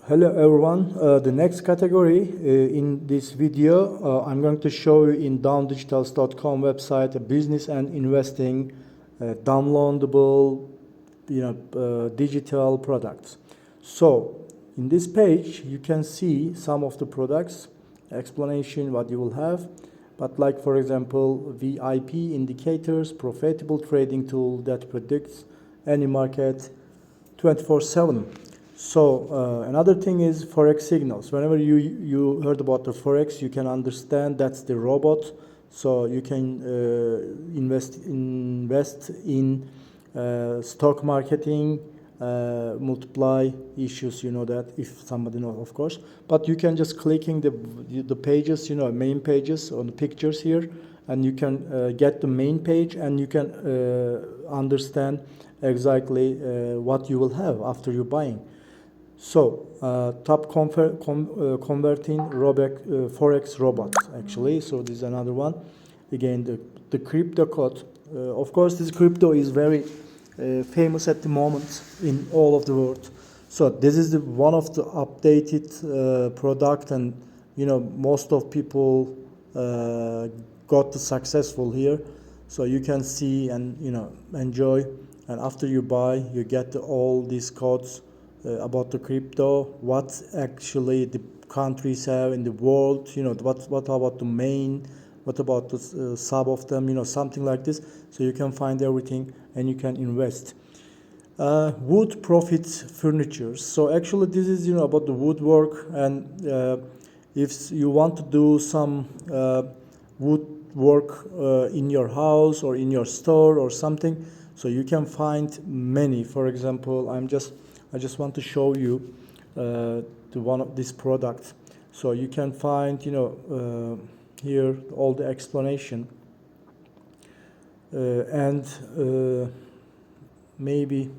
Hello everyone. The next category in this video, I'm going to show you in downdigitals.com website a business and investing downloadable, digital products. So in this page, you can see some of the products, explanation what you will have. But like for example, VIP indicators, profitable trading tool that predicts any market 24/7. So another thing is forex signals. Whenever you heard about the forex, you can understand that's the robot. So you can invest in stock marketing, multiply issues. You know that if somebody knows, of course. But you can just clicking the pages, main pages on the pictures here, and you can get the main page, and you can understand exactly what you will have after you buying. So top converting forex robot actually. So this is another one. Again, the crypto code. Of course, this crypto is very famous at the moment in all of the world. So this is one of the updated product, and most of people got the successful here. So you can see and enjoy, and after you buy, you get all these codes about the crypto, what actually the countries have in the world, what about the main, what about the sub of them, something like this. So you can find everything and you can invest. Wood profits furniture. So actually this is about the woodwork, and if you want to do some woodwork in your house or in your store or something, so you can find many. For example, I just want to show you the one of this product. So you can find here all the explanation and maybe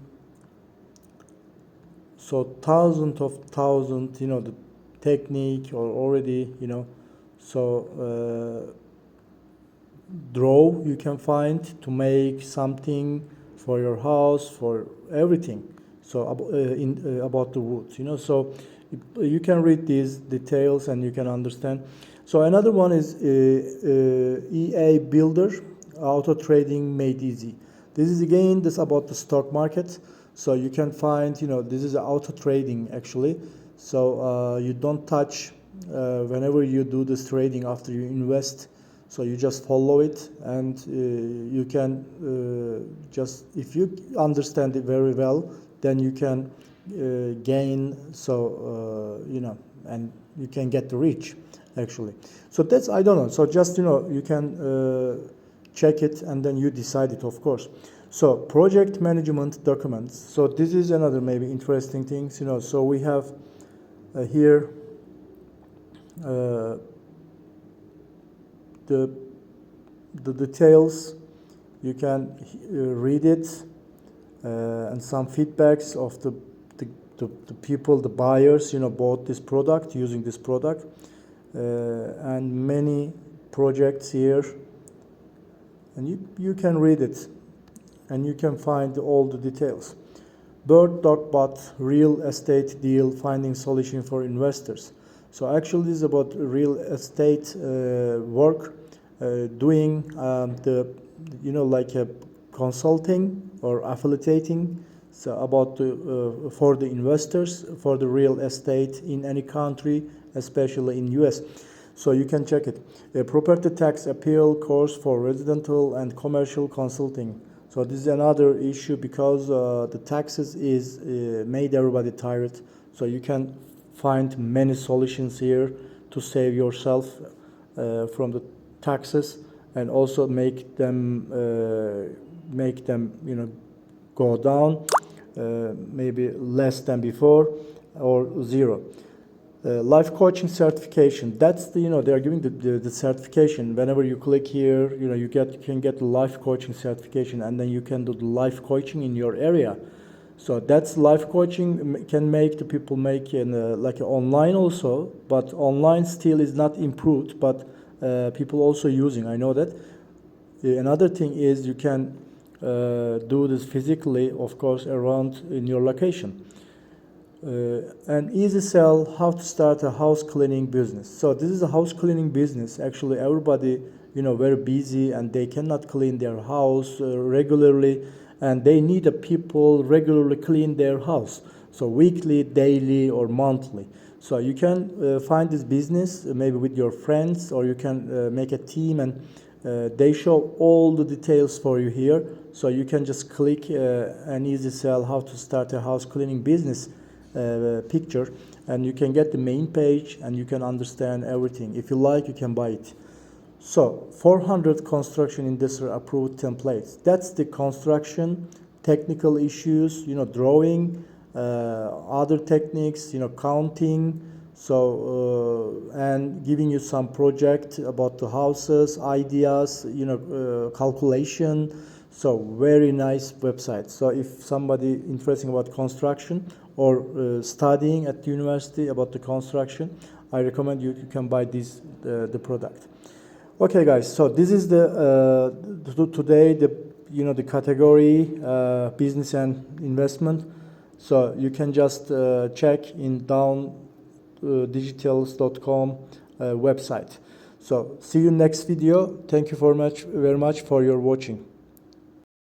so thousands the technique or already so draw you can find to make something for your house, for everything. So about the wood, so you can read these details and you can understand. So another one is EA Builder, auto trading made easy. This is again this about the stock market. So you can find this is auto trading actually. So you don't touch whenever you do this trading after you invest. So you just follow it, and you can just, if you understand it very well, then you can gain, so and you can get the reach actually. So that's, I don't know, so just you can check it and then you decide it, of course. So project management documents. So this is another maybe interesting thing, so we have here the details. You can read it, and some feedbacks of the people, the buyers, bought this product, using this product, and many projects here, and you can read it and you can find all the details. Bird.bot real estate deal finding solution for investors. So actually this is about real estate work, doing like a consulting or affiliating, so about for the investors for the real estate in any country, especially in US. So you can check it. A property tax appeal course for residential and commercial consulting. So this is another issue because the taxes is made everybody tired. So you can find many solutions here to save yourself from the taxes, and also make them go down, maybe less than before or zero. Life coaching certification. That's they are giving the certification. Whenever you click here, you can get the life coaching certification, and then you can do the life coaching in your area. So that's life coaching can make the people make like online also, but online still is not improved, but people also using. I know that. Another thing is you can do this physically, of course, around in your location. An easy sell, how to start a house cleaning business. So this is a house cleaning business. Actually, everybody, very busy and they cannot clean their house regularly, and they need a people regularly clean their house. So weekly, daily, or monthly. So you can find this business maybe with your friends, or you can make a team, and they show all the details for you here. So you can just click an easy sell, how to start a house cleaning business picture, and you can get the main page and you can understand everything. If you like, you can buy it. So 400 construction industry approved templates. That's the construction technical issues, drawing, other techniques, counting. So and giving you some project about the houses, ideas, calculation. So very nice website. So if somebody interested about construction or studying at the university about the construction, I recommend you can buy this the product. Okay, guys. So this is the today the category business and investment. So you can just check in downdigitals.com website. So see you next video. Thank you very much for your watching.